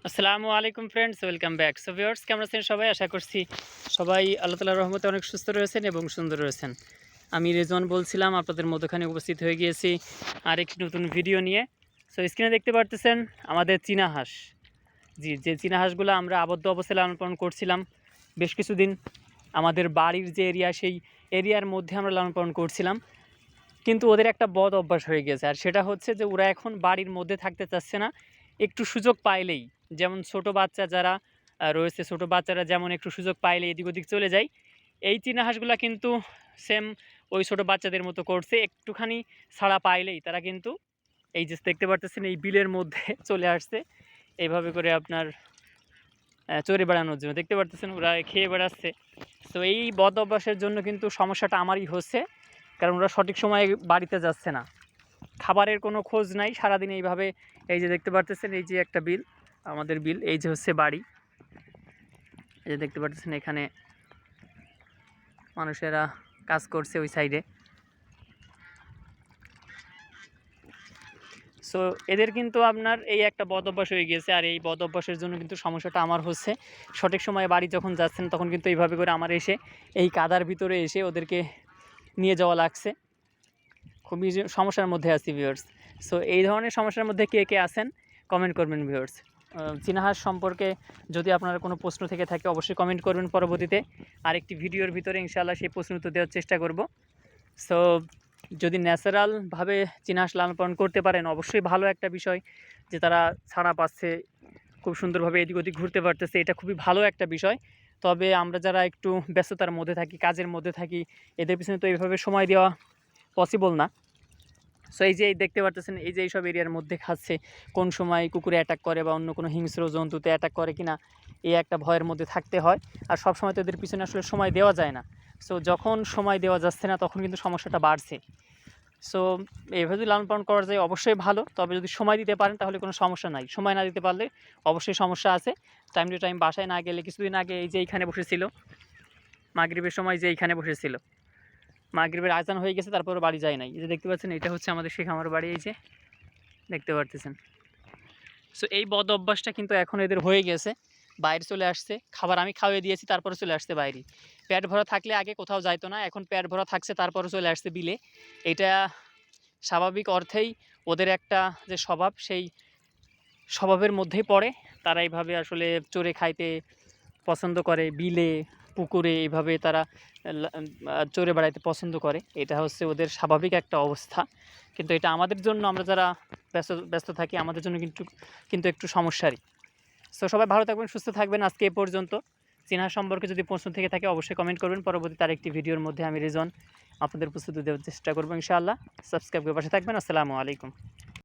আসসালামু আলাইকুম friends, welcome back. So viewers, কেমন আছেন সবাই? আশা করছি সবাই আল্লাহ তাআলার রহমতে অনেক সুস্থ রয়েছেন এবং সুন্দর রয়েছেন। আমি রেজন বলছিলাম, আপনাদের মধ্যখানে উপস্থিত হয়ে গিয়েছি আরেকটি নতুন ভিডিও নিয়ে। সো স্ক্রিনে দেখতে পারতেছেন আমাদের চীনা হাঁস। যে চীনা হাঁসগুলো আমরা আবদ্ধ অবস্থায় লালন পালন করছিলাম বেশ কিছুদিন। আমাদের বাড়ির যে এরিয়া, সেই এরিয়ার মধ্যে আমরা লালন পালন করছিলাম, কিন্তু ওদের একটা বদ অভ্যাস হয়ে গেছে। আর সেটা হচ্ছে যে ওরা এখন বাড়ির মধ্যে থাকতে চাচ্ছে না। একটু সুযোগ পাইলেই, যেমন ছোট বাচ্চা যারা রয়েছে, ছোট বাচ্চারা যেমন একটু সুযোগ পাইলে এদিক ওদিক চলে যায়, এই চীনা হাঁসগুলা কিন্তু সেম ওই ছোট বাচ্চাদের মতো করছে। একটুখানি ছাড়া পাইলেই তারা কিন্তু এই যে দেখতে পারতেছেন এই বিলের মধ্যে চলে আসছে, এইভাবে করে আপনার চড়ে বেড়ানোর জন্য। দেখতে পারতেছেন ওরা খেয়ে বেড়াচ্ছে। তো এই বদ অভ্যাসের জন্য কিন্তু সমস্যাটা আমারই হচ্ছে, কারণ ওরা সঠিক সময়ে বাড়িতে যাচ্ছে না, খাবারের কোনো খোঁজ নাই। সারাদিন এইভাবে, এই যে দেখতে পারতেছেন এই যে একটা বিল, আমাদের বিল, এই যে হচ্ছে বাড়ি, এই যে দেখতে পারতেছেন এখানে মানুষেরা কাজ করছে ওই সাইডে। সো এদের কিন্তু আপনার এই একটা বদ অভ্যাস হয়ে গিয়েছে, আর এই বদ অভ্যাসের জন্য কিন্তু সমস্যাটা আমার হচ্ছে। সঠিক সময়ে বাড়ি যখন যাচ্ছেন তখন কিন্তু এইভাবে করে আমার এসে এই কাদার ভিতরে এসে ওদেরকে নিয়ে যাওয়া লাগছে। খুবই সমস্যার মধ্যে আছি ভিউয়ার্স। সো এই ধরনের সমস্যার মধ্যে কে কে আছেন কমেন্ট করবেন ভিউয়ার্স। চীনা হাঁস সম্পর্কে যদি আপনার কোনো প্রশ্ন থেকে থাকে অবশ্যই কমেন্ট করবেন। পরবর্তীতে আরেকটি ভিডিওর ভিতরে ইনশাআল্লাহ সেই প্রশ্ন উত্তর দেওয়ার চেষ্টা করব। সো যদি ন্যাচারালভাবে চীনা হাঁস লালন পালন করতে পারেন অবশ্যই ভালো একটা বিষয়, যে তারা ছাড়া পাচ্ছে, খুব সুন্দরভাবে এদিক ওদিক ঘুরতে পারতেছে, এটা খুবই ভালো একটা বিষয়। তবে আমরা যারা একটু ব্যস্ততার মধ্যে থাকি, কাজের মধ্যে থাকি, এদের পিছনে তো এইভাবে সময় দেওয়া পসিবল না। সো এই যে দেখতে পারতেছেন এই যে এইসব এরিয়ার মধ্যে খাচ্ছে, কোন সময় কুকুরে অ্যাটাক করে বা অন্য কোনো হিংস্র জন্তুতে অ্যাটাক করে কিনা এই একটা ভয়ের মধ্যে থাকতে হয়। আর সব সময় তো এদের পিছনে আসলে সময় দেওয়া যায় না। সো যখন সময় দেওয়া যাচ্ছে না তখন কিন্তু সমস্যাটা বাড়ছে। সো এভাবে যদি লালন পালন করা যায় অবশ্যই ভালো, তবে যদি সময় দিতে পারেন তাহলে কোনো সমস্যা নাই। সময় না দিতে পারলে অবশ্যই সমস্যা আছে। টাইম টু টাইম বাসায় না গেলে, কিছুদিন আগে এই যে এইখানে বসেছিল মাগরিবের সময়, যে এইখানে বসেছিল, মাগরিবের আজান হয়ে গেছে তারপরে বাড়ি যায় নাই। এই যে দেখতে পাচ্ছেন এটা হচ্ছে আমাদের শেখ আমার বাড়ি, এই যে দেখতে পারতেছেন। সো এই বদ অভ্যাসটা কিন্তু এখন এদের হয়ে গেছে, বাইরে চলে আসছে। খাবার আমি খাওয়িয়ে দিয়েছি তারপরে চলে আসছে বাইরে। পেট ভরা থাকলে আগে কোথাও যাইতো না, এখন পেট ভরা থাকছে তারপরে চলে আসছে বিলে। এটা স্বাভাবিক অর্থেই ওদের একটা যে স্বভাব, সেই স্বভাবের মধ্যেই পড়ে। তারা এইভাবে আসলে চড়ে খাইতে পছন্দ করে, বিলে পুকুরে এইভাবে তারা চড়ে বেড়াইতে পছন্দ করে। এটা হচ্ছে ওদের স্বাভাবিক একটা অবস্থা। কিন্তু এটা আমাদের জন্য, আমরা যারা ব্যস্ত থাকি, আমাদের জন্য কিন্তু একটু সমস্যারই। সো সবাই ভালো থাকবেন, সুস্থ থাকবেন। আজকে এ পর্যন্ত। চীনা সম্পর্কে যদি প্রশ্ন থেকে থাকে অবশ্যই কমেন্ট করবেন। পরবর্তীতে আরেকটি ভিডিওর মধ্যে আমি রিজন আপনাদের প্রস্তুতি দেওয়ার চেষ্টা করবো ইনশাআল্লাহ। সাবস্ক্রাইব করে পাশে থাকবেন। আসসালামু আলাইকুম।